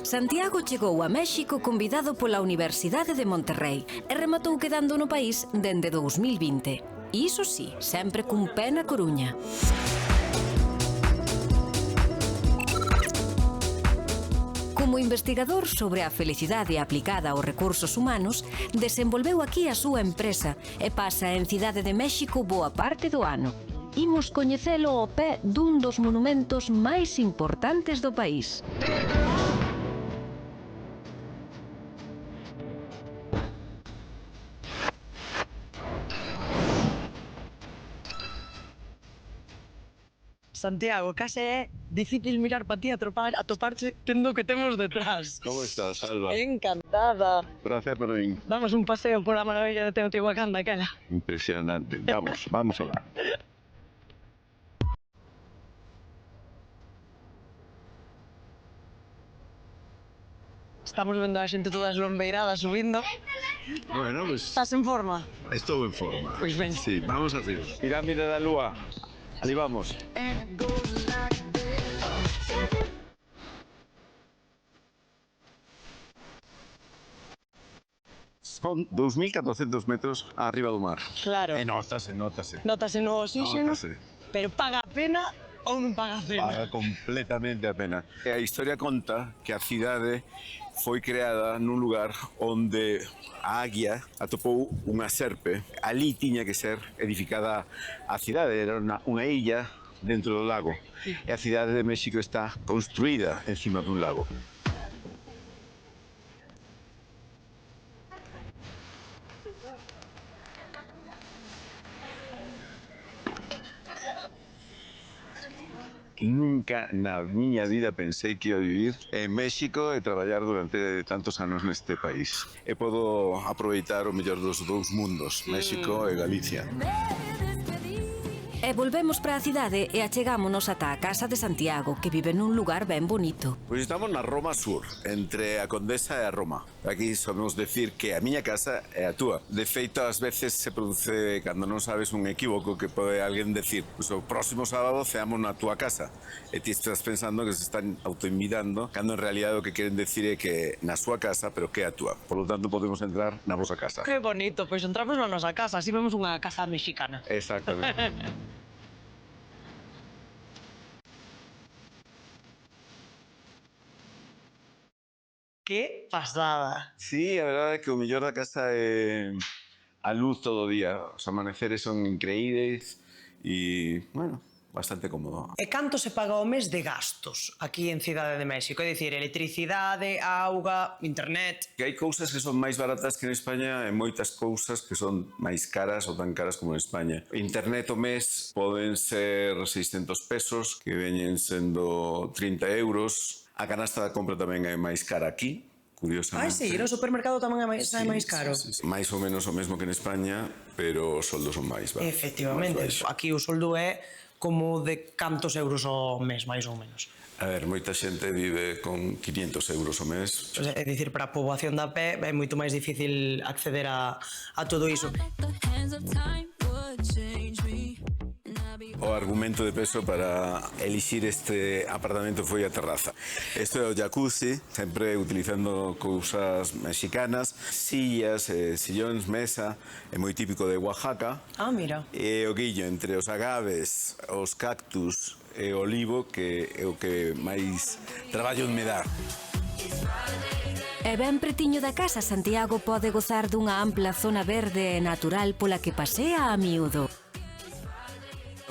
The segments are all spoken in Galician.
Santiago chegou a México convidado pola Universidade de Monterrey e rematou quedando no país dende 2020. Iso sí, sempre cun pé na Coruña. Como investigador sobre a felicidade aplicada aos recursos humanos, desenvolveu aquí a súa empresa e pasa en Cidade de México boa parte do ano. Imos coñecelo ao pé dun dos monumentos máis importantes do país. Santiago, case é difícil mirar para ti atoparche tendo que temos detrás. ¿Cómo estás, Alba? Encantada. Placer para mí. Damos un paseo por a maravilla de Teotihuacán daquela. Impresionante. Vamos a ver. Estamos vendo a xente toda eslombeirada subindo. Bueno, pues Estás en forma? estoy en forma. Pois ben. Sí, vamos arriba. Pirámide da Lúa. Ali vamos. Son 2.400 metros arriba do mar. Claro. Nótase. Nótase no oxígeno, Nótase. pero paga a pena ou non paga a pena? Paga completamente a pena. A historia conta que a cidade foi creada nun lugar onde a águia atopou unha serpe. Ali tiña que ser edificada a cidade, era unha illa dentro do lago. E a cidade de México está construída encima dun lago. Nunca na miña vida pensei que ia vivir en México e traballar durante tantos anos neste país. E podo aproveitar o mellor dos dous mundos, México e Galicia. E volvemos para a cidade e achegámonos ata a casa de Santiago, que vive nun lugar ben bonito. Pois estamos na Roma Sur, entre a Condesa e a Roma. Aquí sabemos decir que a miña casa é a túa. De feito, ás veces se produce, cando non sabes, un equívoco que pode alguén decir, pois o próximo sábado ceamos na túa casa. E ti estás pensando que se están autoinvitando, cando en realidad o que queren decir é que na súa casa, pero que é a túa. Por lo tanto, podemos entrar na vosa casa. Que bonito, pois entramos na nosa casa, así vemos unha casa mexicana. Exactamente. Que pasada. Sí, a verdade é que o mellor da casa é a luz todo o día. Os amaneceres son increíbles e, bueno, bastante cómodo. E canto se paga ao mes de gastos aquí en Cidade de México? É dicir, electricidade, auga, internet... Que hai cousas que son máis baratas que en España e moitas cousas que son máis caras ou tan caras como en España. Internet o mes poden ser 600 pesos, que veñen sendo 30 euros. A canasta da compra tamén é máis cara aquí, curiosamente. sí, no supermercado tamén é máis caro. Sí. Máis ou menos o mesmo que en España, pero os soldos son máis baixos. Efectivamente, aquí o soldo é como de cantos euros ao mes, máis ou menos. A ver, moita xente vive con 500 euros ao mes. É dicir, para a poboación da pé é moito máis difícil acceder a todo iso. O argumento de peso para elixir este apartamento foi a terraza. Isto é o jacuzzi, sempre utilizando cousas mexicanas, sillas, sillóns, mesa, é moi típico de Oaxaca. Ah, mira. E o guillo entre os agaves, os cactus e o olivo, que é o que máis traballo me dá. E ben pretiño da casa, Santiago pode gozar dunha ampla zona verde e natural pola que pasea a miúdo.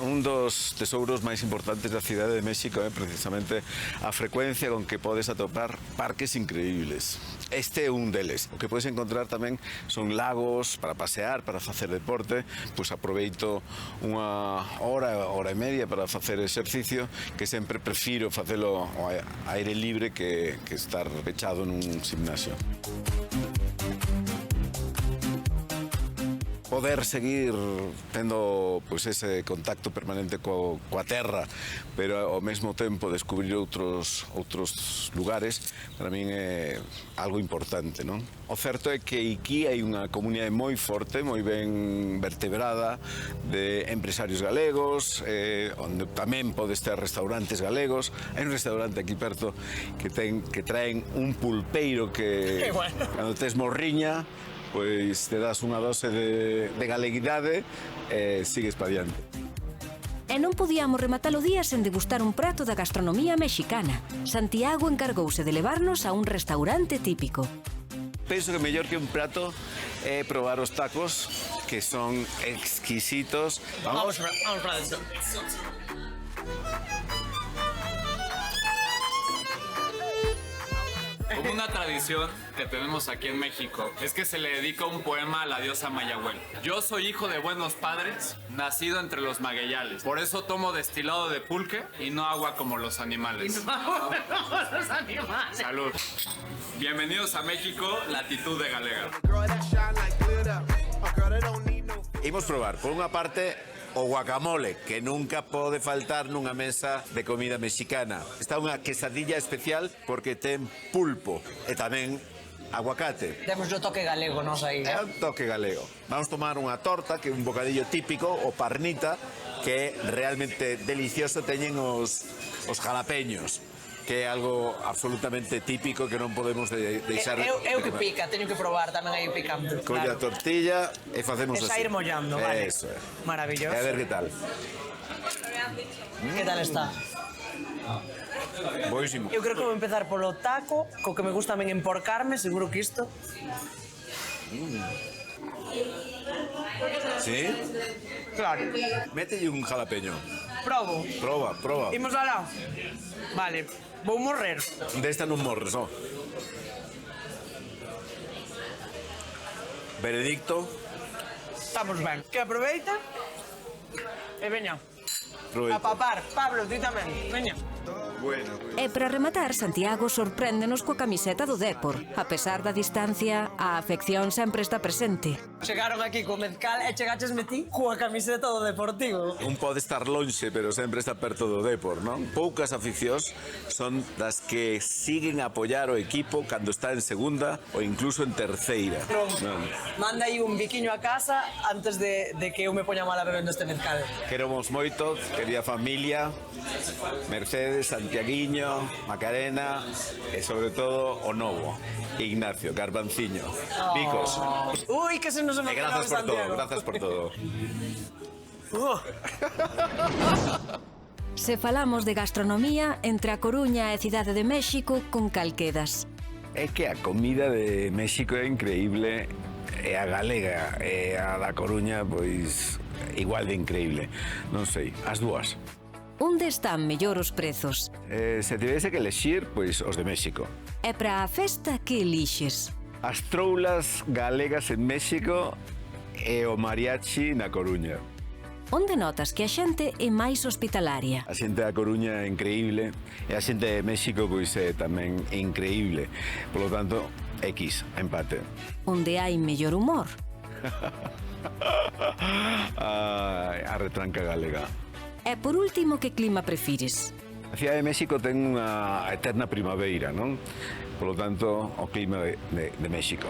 Un dos tesouros máis importantes da cidade de México é precisamente a frecuencia con que podes atopar parques increíbles. Este é un deles. O que podes encontrar tamén son lagos para pasear, para facer deporte. Pois aproveito unha hora e media para facer exercicio, que sempre prefiro facelo ao aire libre que estar pechado nun gimnasio. poder seguir tendo pois, ese contacto permanente coa terra, pero ao mesmo tempo descubrir outros lugares, para min é algo importante, non? O certo é que aquí hai unha comunidade moi forte, moi ben vertebrada, de empresarios galegos, onde tamén podes ter restaurantes galegos. Hai un restaurante aquí perto que traen un pulpeiro que, cando tes morriña, pois te das unha dose de galeguidade e sigues pa diante. E non podíamos rematar o día sen degustar un prato da gastronomía mexicana. Santiago encargouse de levarnos a un restaurante típico. Penso que mellor que un prato é probar os tacos, que son exquisitos. Vamos para dentro. Como una tradición que tenemos aquí en México es que se le dedica un poema a la diosa Mayahuel. Yo soy hijo de buenos padres, nacido entre los magueyales. Por eso tomo destilado de pulque y no agua como los animales. Salud. Bienvenidos a México, latitud de galega. Imos probar, por unha parte, o guacamole, que nunca pode faltar nunha mesa de comida mexicana. Está unha quesadilla especial porque ten pulpo e tamén aguacate. Temos o toque galego, nos aí. É un toque galego. Vamos tomar unha torta, que é un bocadillo típico, o parnita, que é realmente delicioso. Teñen os jalapeños, que é algo absolutamente típico que non podemos deixar... Eu que pica, teño que probar tamén aí o picante. Colle a tortilla e facemos E así. sair mollando, vale. Eso é. Maravilloso. E a ver que tal. Que tal está? Boísimo. Eu creo que vou empezar polo taco, co que me gusta tamén emporcarme, seguro que isto. Sí? Claro. Mételle un jalapeño. Probo. Proba. Imos alá. Vale, vou morrer. Desta non morres, no. Veredicto. Estamos ben. Que aproveita. E veña. Aproveita. A papar. Pablo, ti tamén. Veña. Bueno. E para rematar, Santiago sorpréndenos coa camiseta do Dépor. A pesar da distancia, a afección sempre está presente. Chegaron aquí co mezcal e chegáchesme ti coa camiseta do Deportivo. Un pode estar lonxe, pero sempre está perto do Dépor, non? Poucas aficións son das que siguen a apoiar o equipo cando está en segunda ou incluso en terceira. Non. Manda aí un biquiño a casa antes de que eu me poña mala bebendo este mezcal. Queremos moito, querida familia, Mercedes, Santiaguiño, Macarena e sobre todo o novo, Ignacio, Garbanciño, Vicos. Ui, que se nos E grazas por todo, grazas por todo. Se falamos de gastronomía, entre a Coruña e Cidade de México, con cal quedas? É que a comida de México é increíble, e a galega e a da Coruña, pois, igual de increíble. Non sei, as dúas. Onde están mellor os prezos? Se tivese que elexir, pois os de México. E para a festa, que elixes? As troulas galegas en México e o mariachi na Coruña. Onde notas que a xente é máis hospitalaria? A xente da Coruña é increíble e a xente de México pois é tamén increíble. Por lo tanto, X, empate. Onde hai mellor humor? A retranca galega. E por último, que clima prefires? A Cidade de México ten unha eterna primavera, non? Por lo tanto, o clima de México.